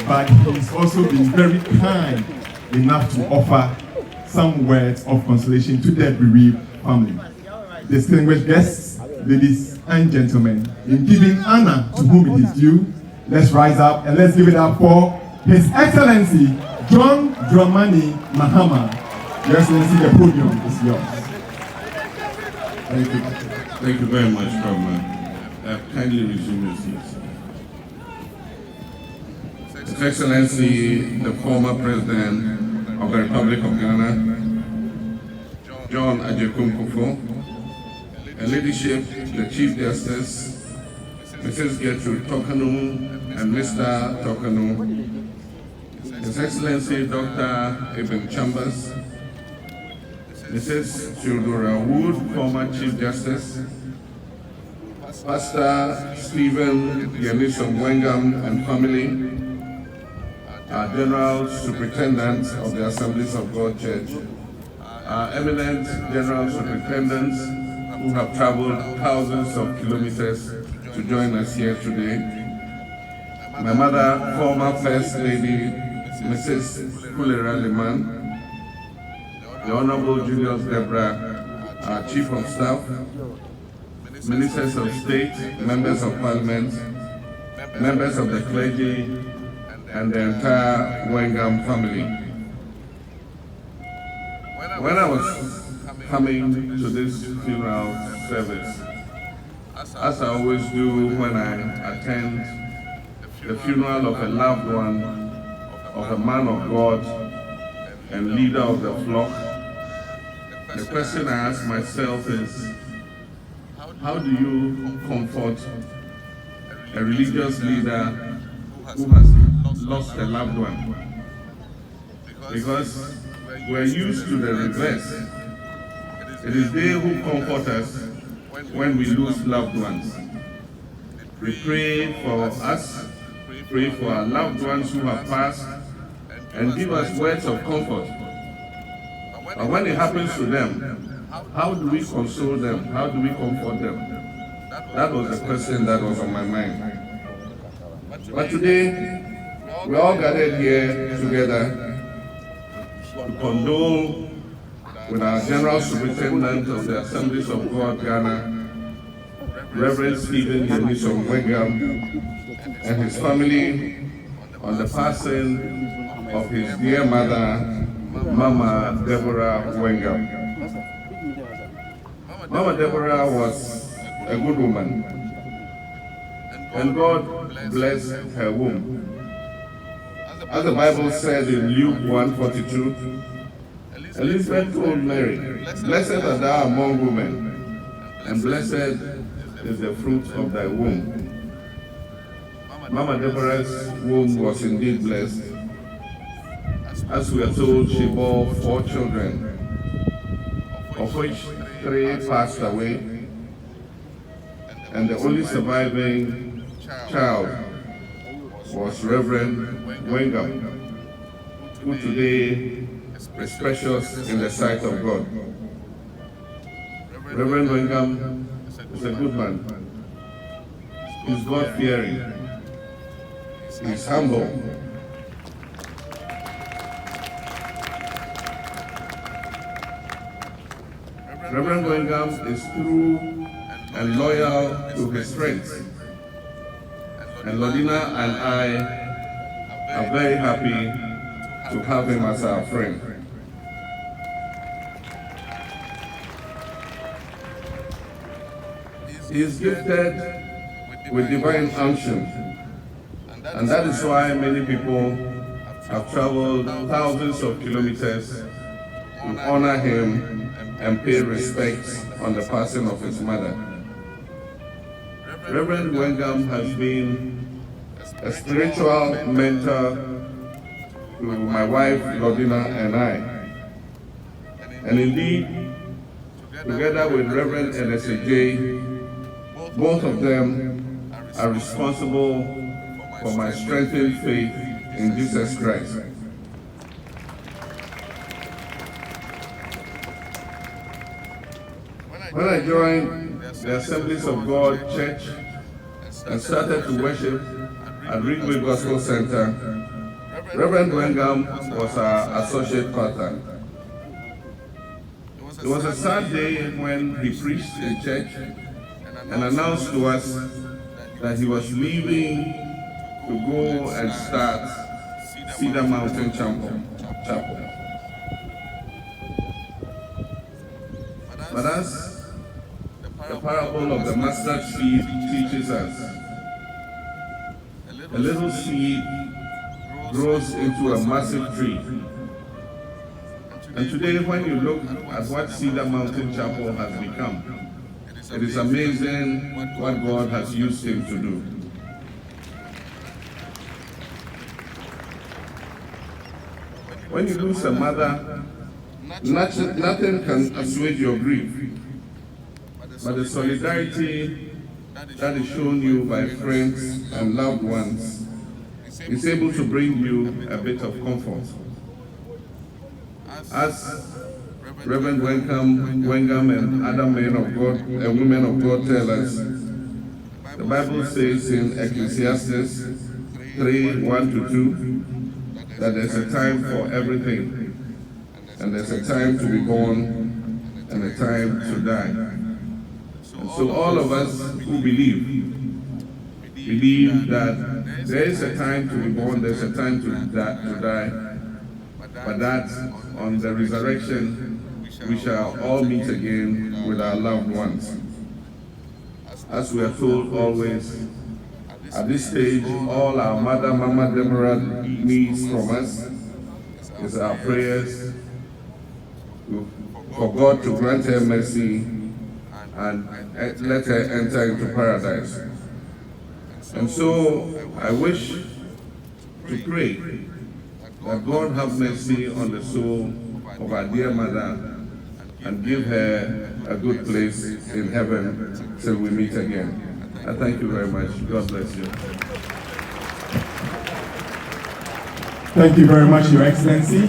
but he's also been very kind enough to offer some words of consolation to the bereaved family. Distinguished guests, ladies and gentlemen, in giving honor to whom it is due, let's rise up and let's give it up for His Excellency John Dramani Mahama. Your Excellency, the podium is yours. Thank you. Thank you very much, Governor. Kindly resume your seats. His Excellency, the former President of the Republic of Ghana, John Ajekum-Kufo, and Ladyship, the Chief Justice, Mrs. Gertrude Tokanu and Mr. Tokanu, His Excellency Dr. Ibn Chambers, Mrs. Theodora Wood, former Chief Justice, Pastor Stephen Wengam and family, our General Superintendent of the Assemblies of God Church, our eminent General Superintendents who have traveled thousands of kilometers to join us here today, my mother, former First Lady, Mrs. Kulera Liman, the Honorable Julius Deborah, our Chief of Staff, Ministers of State, Members of Parliament, members of the clergy, and the entire Wengam family. When I was coming to this funeral service, as I always do when I attend the funeral of a loved one, of a man of God and leader of the flock, the question I ask myself is, how do you comfort a religious leader who has lost a loved one? Because we're used to the reverse. It is they who comfort us when we lose loved ones. We pray for us, pray for our loved ones who have passed, and give us words of comfort. But when it happens to them, how do we console them? How do we comfort them? That was the question that was on my mind. But today, we're all gathered here together to condole with our General Superintendent of the Assemblies of God Ghana, Reverend Stephen Wengam, and his family on the passing of his dear mother, Mama Deborah Wengam. Mama Deborah was a good woman, and God blessed her womb. As the Bible said in Luke 1:42, Elizabeth told Mary, "Blessed art thou among women, and blessed is the fruit of thy womb." Mama Deborah's womb was indeed blessed. As we are told, she bore 4 children, of which 3 passed away, and the only surviving child was Reverend Wengam, who today is precious in the sight of God. Reverend Wengam is a good man. He's God-fearing. He's humble. Reverend Wengam is true and loyal to his friends. And Lodina and I are very happy to have him as our friend. He is gifted with divine unction, and that is why many people have traveled thousands of kilometers to honor him and pay respects on the passing of his mother. Reverend Wengam has been a spiritual mentor to my wife, Lodina, and I. And indeed, together with Reverend NSAJ, both of them are responsible for my strengthened faith in Jesus Christ. When I joined the Assemblies of God Church and started to worship, I at Ridgeway Gospel Center, Reverend Wengam was our associate pastor. It was a sad day when he preached in church and announced to us that he was leaving to go and start Cedar Mountain Chapel. But as the parable of the mustard seed teaches us, a little seed grows into a massive tree. And today, when you look at what Cedar Mountain Chapel has become, it is amazing what God has used him to do. When you lose a mother, nothing can assuage your grief, but the solidarity that is shown you by friends and loved ones is able to bring you a bit of comfort. As Reverend Wengam and other men of God and women of God tell us, the Bible says in Ecclesiastes 3:1-2 that there's a time for everything, and there's a time to be born and a time to die. And so all of us who believe that there is a time to be born, there's a time to die, but that on the resurrection we shall all meet again with our loved ones. As we are told always, at this stage, all our Mother, Mama Deborah needs from us is our prayers for God to grant her mercy and let her enter into paradise. And so I wish to pray that God have mercy on the soul of our dear mother and give her a good place in heaven till we meet again. I thank you very much. God bless you. Thank you very much, Your Excellency,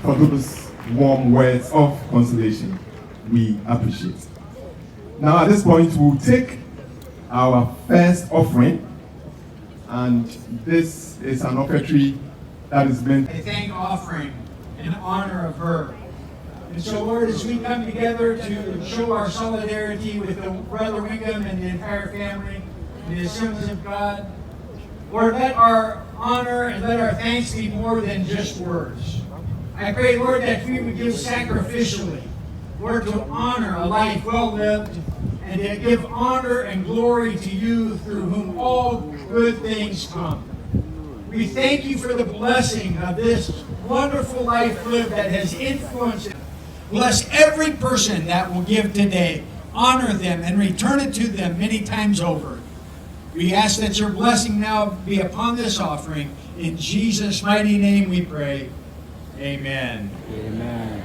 for those warm words of consolation. We appreciate. Now at this point, we'll take our first offering, and this is an offertory that is meant a thank offering in honor of her. And so, Lord, as we come together to show our solidarity with the Brother Wengam and the entire family and the Assemblies of God, Lord, let our honor and let our thanks be more than just words. I pray, Lord, that we would give sacrificially, Lord, to honor a life well lived and to give honor and glory to you through whom all good things come. We thank you for the blessing of this wonderful life lived that has influenced. Bless every person that will give today. Honor them and return it to them many times over. We ask that your blessing now be upon this offering. In Jesus' mighty name we pray. Amen. Amen.